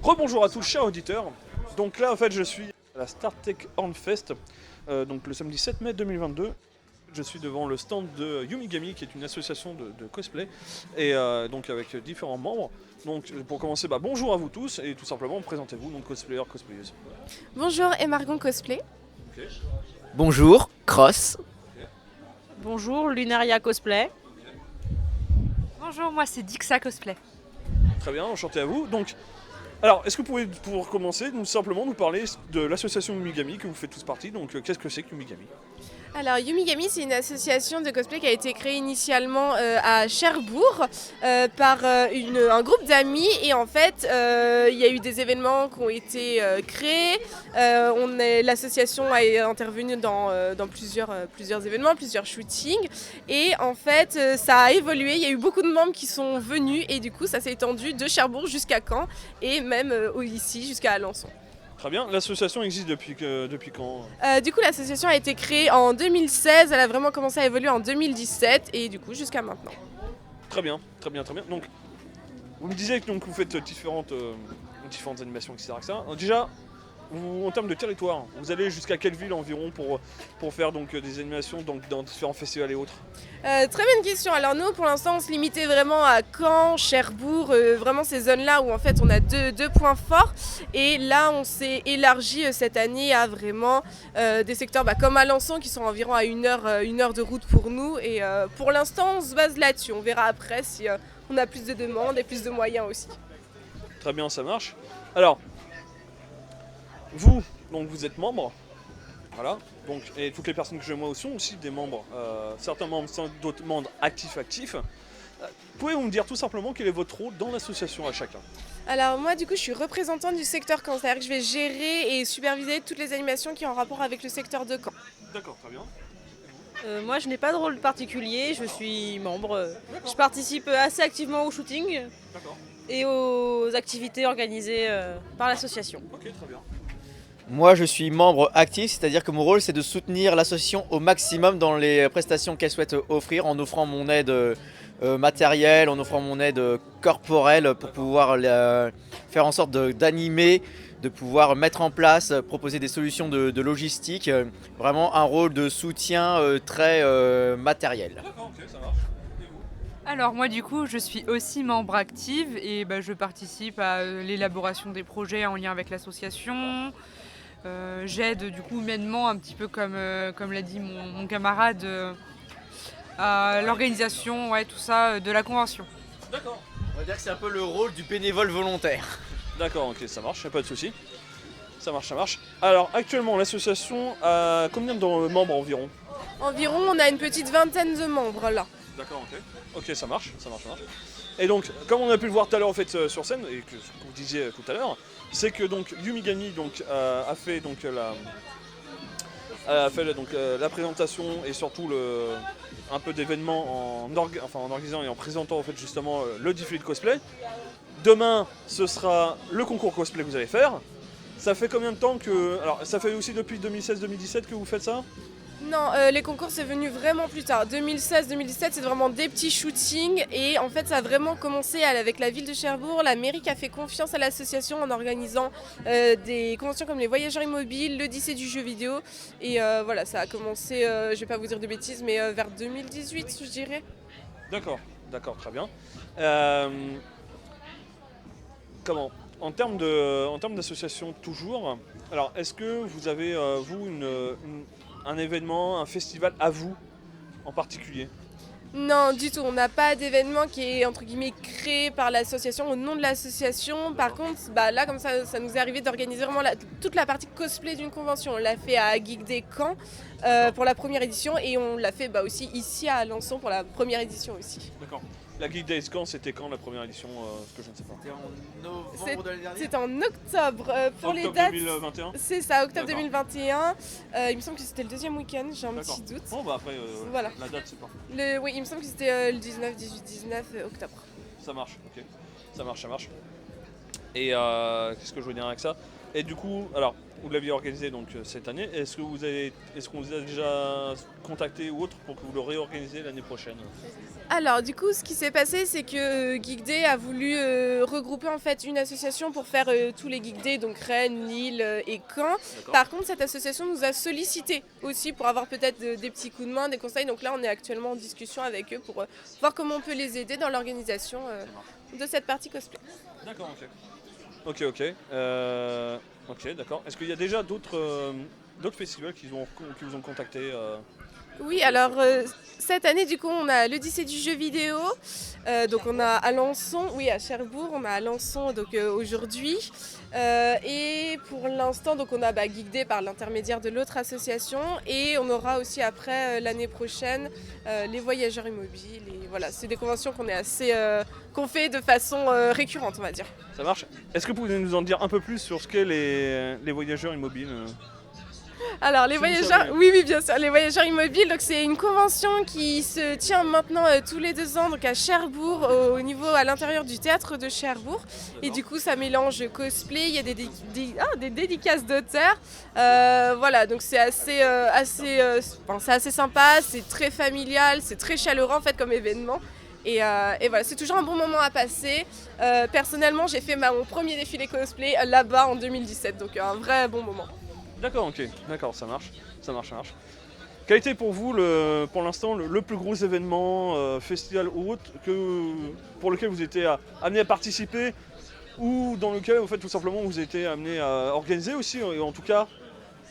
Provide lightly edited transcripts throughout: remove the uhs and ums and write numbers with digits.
Rebonjour à tous, chers auditeurs. Donc là, en fait, je suis à la StarTech Hornfest, donc le samedi 7 mai 2022. Je suis devant le stand de Yumigami, qui est une association de cosplay, et donc avec différents membres. Donc pour commencer, bonjour à vous tous, et tout simplement, présentez-vous, donc cosplayers, cosplayeuses. Bonjour, Emargon Cosplay. Ok. Bonjour, Cross. Bonjour, Lunaria Cosplay. Bonjour, moi c'est Dixa Cosplay. Très bien, enchanté à vous. Donc, alors, est-ce que vous pouvez, pour commencer, simplement nous parler de l'association Yumigami, que vous faites tous partie. Donc, qu'est-ce que c'est que Yumigami? Alors Yumigami, c'est une association de cosplay qui a été créée initialement à Cherbourg par un groupe d'amis, et en fait il y a eu des événements qui ont été créés. L'association a intervenu dans plusieurs événements, plusieurs shootings, et en fait ça a évolué. Il y a eu beaucoup de membres qui sont venus, et du coup ça s'est étendu de Cherbourg jusqu'à Caen, et même ici jusqu'à Alençon. Très bien. L'association existe depuis quand? Du coup, l'association a été créée en 2016, elle a vraiment commencé à évoluer en 2017 et du coup jusqu'à maintenant. Très bien, très bien, très bien. Donc, vous me disiez que donc, vous faites différentes animations, etc. Déjà, en termes de territoire, vous allez jusqu'à quelle ville environ pour faire donc, des animations dans différents festivals et autres? Très bonne question. Alors nous, pour l'instant, on se limitait vraiment à Caen, Cherbourg, vraiment ces zones-là où en fait on a deux points forts. Et là, on s'est élargi cette année à vraiment des secteurs comme Alençon, qui sont environ à une heure de route pour nous. Et pour l'instant, on se base là-dessus. On verra après si on a plus de demandes et plus de moyens aussi. Très bien, ça marche. Alors, vous, donc vous êtes membre, voilà, donc, et toutes les personnes que je vois sont aussi des membres, certains membres, d'autres membres actifs. Pouvez-vous me dire tout simplement quel est votre rôle dans l'association à chacun? Alors moi du coup je suis représentante du secteur Caen, c'est-à-dire que je vais gérer et superviser toutes les animations qui ont rapport avec le secteur de Caen. D'accord, très bien. Moi, je n'ai pas de rôle particulier, je suis membre. Je participe assez activement au shooting D'accord. et aux activités organisées par l'association. Ok, très bien. Moi, je suis membre actif, c'est-à-dire que mon rôle, c'est de soutenir l'association au maximum dans les prestations qu'elle souhaite offrir, en offrant mon aide matérielle, en offrant mon aide corporelle pour pouvoir faire en sorte d'animer, de pouvoir mettre en place, proposer des solutions de logistique. Vraiment un rôle de soutien très matériel. D'accord, ok, ça marche. Et vous? Alors moi du coup je suis aussi membre active et je participe à l'élaboration des projets en lien avec l'association. J'aide du coup humainement un petit peu comme l'a dit mon camarade à l'organisation, tout ça, de la convention. D'accord. On va dire que c'est un peu le rôle du bénévole volontaire. D'accord, ok, ça marche, pas de souci. Ça marche. Alors, actuellement, l'association a combien de membres environ? Environ on a une petite vingtaine de membres là. D'accord, ok. Ok, ça marche. Et donc, comme on a pu le voir tout à l'heure en fait, sur scène, et que vous disiez tout à l'heure, c'est que donc Yumigami donc, a fait donc la présentation et surtout un peu d'événements en organisant et en présentant en fait justement le défilé de cosplay. Demain, ce sera le concours cosplay que vous allez faire. Ça fait combien de temps que... Alors, ça fait aussi depuis 2016-2017 que vous faites ça? Non, les concours c'est venu vraiment plus tard. 2016-2017 c'est vraiment des petits shootings, et en fait ça a vraiment commencé avec la ville de Cherbourg. La mairie qui a fait confiance à l'association en organisant des conventions comme les voyageurs immobiles, l'Odyssée du jeu vidéo, et voilà, ça a commencé, je vais pas vous dire de bêtises, mais vers 2018 je dirais. D'accord, très bien. Comment? En termes d'association toujours, alors est-ce que vous avez, vous, un événement, un festival à vous en particulier? Non, du tout. On n'a pas d'événement qui est entre guillemets créé par l'association, au nom de l'association. Par contre, là, comme ça nous est arrivé d'organiser vraiment toute la partie cosplay d'une convention. On l'a fait à Geek Day Caen pour la première édition, et on l'a fait aussi ici à Alençon pour la première édition aussi. D'accord. La Geek Days quand c'était quand la première édition, ce que je ne sais pas. C'était en novembre de l'année dernière. C'est en octobre. Pour les Octobre dates, 2021. c'est ça, octobre D'accord. 2021. Il me semble que c'était le deuxième week-end, j'ai un D'accord. petit doute. Bon après, Voilà. la date c'est pas. Oui, il me semble que c'était le 19, 18, 19 octobre. Ça marche, ok. Ça marche. Et qu'est-ce que je veux dire avec ça? Et du coup, alors, vous l'aviez organisé donc cette année. Est-ce qu'on vous a déjà contacté ou autre pour que vous le réorganisiez l'année prochaine? Alors du coup, ce qui s'est passé, c'est que Geek Day a voulu regrouper en fait une association pour faire tous les Geek Day, donc Rennes, Lille et Caen. Par contre, cette association nous a sollicité aussi pour avoir peut-être des petits coups de main, des conseils. Donc là, on est actuellement en discussion avec eux pour voir comment on peut les aider dans l'organisation de cette partie cosplay. D'accord, ok. Ok, d'accord. Est-ce qu'il y a déjà d'autres festivals qui vous ont contacté Oui, alors cette année, du coup, on a l'Odyssée du jeu vidéo. Donc on a Alençon, oui, à Cherbourg, on a Alençon donc aujourd'hui. Et pour l'instant, donc on a Geek Day par l'intermédiaire de l'autre association. Et on aura aussi après l'année prochaine les voyageurs immobiles. Et voilà, c'est des conventions qu'on fait de façon récurrente, on va dire. Ça marche. Est-ce que vous pouvez nous en dire un peu plus sur ce qu'est les voyageurs immobiles Alors les Si vous voyageurs, savez. oui bien sûr, les voyageurs immobiles, donc c'est une convention qui se tient maintenant tous les 2 ans donc à Cherbourg, à l'intérieur du théâtre de Cherbourg. Et du coup ça mélange cosplay, il y a des dédicaces d'auteurs. Voilà, donc c'est assez sympa, c'est très familial, c'est très chaleureux en fait comme événement. Et voilà, c'est toujours un bon moment à passer. Personnellement, j'ai fait mon premier défilé cosplay là-bas en 2017, donc un vrai bon moment. D'accord, ok. D'accord, ça marche. Quel a été pour vous, pour l'instant, le plus gros événement, festival ou autre, pour lequel vous étiez amené à participer ou dans lequel, en fait, tout simplement, vous étiez amené à organiser aussi, et en tout cas,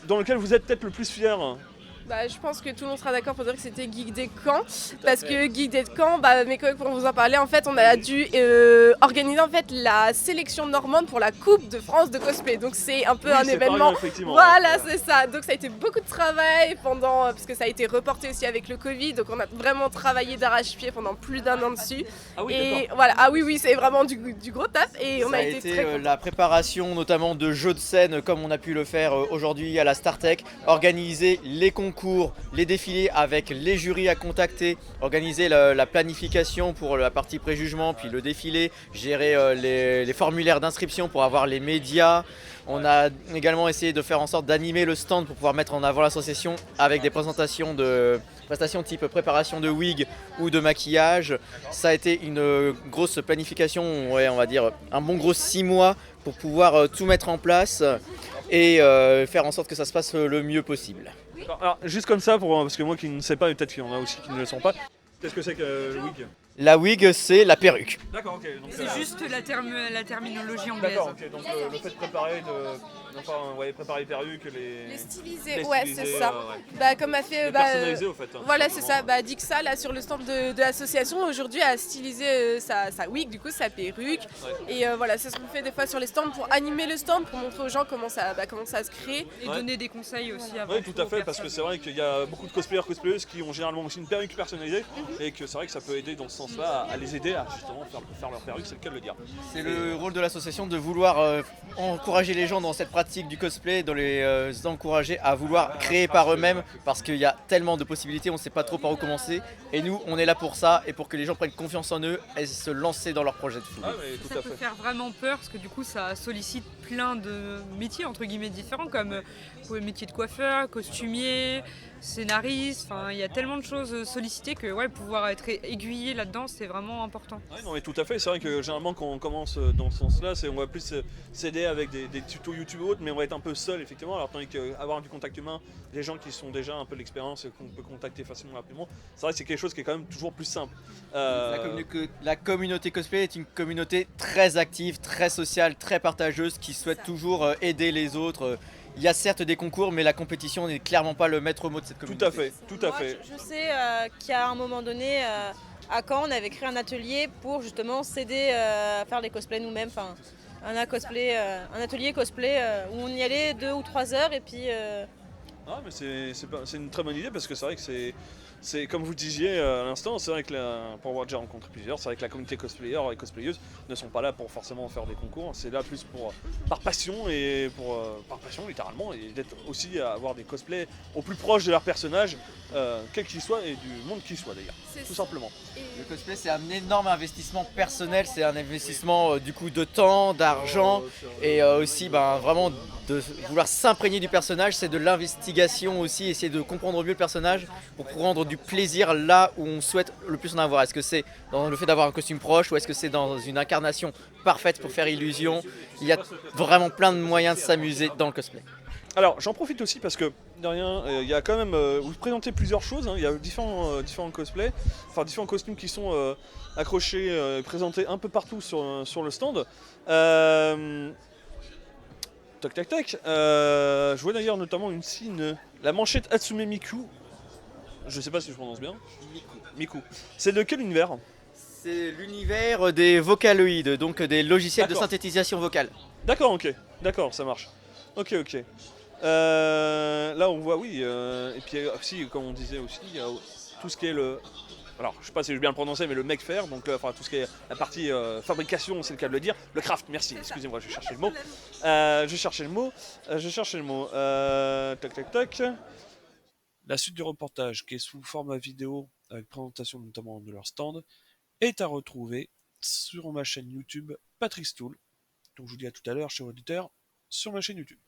dans lequel vous êtes peut-être le plus fier? Je pense que tout le monde sera d'accord pour dire que c'était Geek Day Caen, parce que Geek Day Caen, mes collègues pourront vous en parler, en fait on a dû organiser en fait la sélection normande pour la Coupe de France de cosplay, donc c'est un peu Oui, un c'est événement, pareil, effectivement. voilà c'est ça, donc ça a été beaucoup de travail parce que ça a été reporté aussi avec le Covid, donc on a vraiment travaillé d'arrache-pied pendant plus d'1 an dessus, Ah oui, et d'accord. voilà, oui c'est vraiment du gros taf, et on Ça a été très contents. la préparation notamment de jeux de scène comme on a pu le faire aujourd'hui à la StarTech, organiser les concours, les défilés avec les jurys à contacter, organiser la planification pour la partie préjugement, puis le défilé, gérer les formulaires d'inscription pour avoir les médias. On a également essayé de faire en sorte d'animer le stand pour pouvoir mettre en avant l'association avec des prestations type préparation de wig ou de maquillage. Ça a été une grosse planification, on va dire un bon gros 6 mois pour pouvoir tout mettre en place et faire en sorte que ça se passe le mieux possible. Alors, juste comme ça, parce que moi qui ne sais pas, et peut-être qu'il y en a aussi qui ne le sont pas, qu'est-ce que c'est que le wig? La wig, c'est la perruque. D'accord, ok. Donc, C'est juste la terminologie anglaise. d'accord, ok. Donc le fait de préparer, préparer les perruques, Les stylisés, les ouais styliser, c'est ça. Comme a fait... personnaliser au fait. Voilà, c'est ça. Dixa, là, sur le stand de l'association, aujourd'hui, a stylisé sa wig, du coup, sa perruque. Ouais. Et voilà, c'est ce qu'on fait des fois sur les stands pour animer le stand, pour montrer aux gens comment ça se crée. Et donner des conseils aussi avant. Oui, tout à fait, parce que c'est vrai qu'il y a beaucoup de cosplayeuses qui ont généralement aussi une perruque personnalisée, et que c'est vrai que ça peut aider dans ce sens-là à les aider à justement faire leur perruque, c'est le cas de le dire. C'est le rôle de l'association de vouloir encourager les gens dans cette pratique du cosplay, de les encourager à vouloir créer par eux-mêmes parce qu'il y a tellement de possibilités, on ne sait pas trop par où commencer. Et nous, on est là pour ça et pour que les gens prennent confiance en eux et se lancer dans leur projet de fou. Ah, mais tout Ça à peut fait. faire vraiment peur parce que du coup ça sollicite plein de métiers entre guillemets différents comme le métier de coiffeur, costumier, scénariste, il y a tellement de choses sollicitées que pouvoir être aiguillé là-dedans c'est vraiment important. Ouais, non mais tout à fait, c'est vrai que généralement quand on commence dans ce sens-là, on va plus s'aider avec des tutos YouTube ou autres, mais on va être un peu seul effectivement, alors tandis qu'avoir du contact humain, des gens qui sont déjà un peu l'expérience et qu'on peut contacter facilement rapidement, c'est vrai que c'est quelque chose qui est quand même toujours plus simple. La communauté cosplay est une communauté très active, très sociale, très partageuse qui souhaite toujours aider les autres. Il y a certes des concours, mais la compétition n'est clairement pas le maître mot de cette communauté. Tout à fait. Je sais qu'à un moment donné, à Caen, on avait créé un atelier pour justement s'aider à faire des cosplays nous-mêmes. Un atelier cosplay où on y allait 2 ou 3 heures et puis... Ah mais c'est une très bonne idée parce que c'est vrai que c'est comme vous disiez à l'instant, c'est vrai que pour avoir déjà rencontré plusieurs, c'est vrai que la communauté cosplayer et cosplayeuses ne sont pas là pour forcément faire des concours, c'est là plus pour par passion et par passion littéralement, et d'être aussi à avoir des cosplays au plus proche de leur personnage, quel qu'il soit et du monde qu'il soit d'ailleurs, tout simplement. Le cosplay, c'est un énorme investissement personnel, c'est un investissement du coup de temps, d'argent et aussi vraiment de vouloir s'imprégner du personnage, c'est de l'investigation aussi, essayer de comprendre mieux le personnage pour prendre du plaisir là où on souhaite le plus en avoir. Est-ce que c'est dans le fait d'avoir un costume proche ou est-ce que c'est dans une incarnation parfaite pour faire illusion? Il y a vraiment plein de moyens de s'amuser dans le cosplay. Alors j'en profite aussi parce que de rien, il y a quand même, vous présentez plusieurs choses, hein, il y a différents cosplays, enfin différents costumes qui sont accrochés et présentés un peu partout sur le stand. Toc tac tac. Je vois d'ailleurs notamment la manchette Hatsume Miku. Je sais pas si je prononce bien. Miku. C'est de quel univers? C'est l'univers des vocaloïdes, donc des logiciels de D'accord. synthétisation vocale. D'accord, ok. D'accord, ça marche. Ok, ok. Là on voit, oui. Et puis aussi, comme on disait aussi, il y a tout ce qui est le... Alors, je sais pas si je vais bien le prononcer, mais le mec faire, donc enfin tout ce qui est la partie fabrication, c'est le cas de le dire. Le craft, merci, excusez-moi, je cherchais le mot. Je cherchais le mot. Tac, tac, tac. La suite du reportage, qui est sous format vidéo, avec présentation notamment de leur stand, est à retrouver sur ma chaîne YouTube Patrice Tool. Donc je vous dis à tout à l'heure, chers auditeurs, sur ma chaîne YouTube.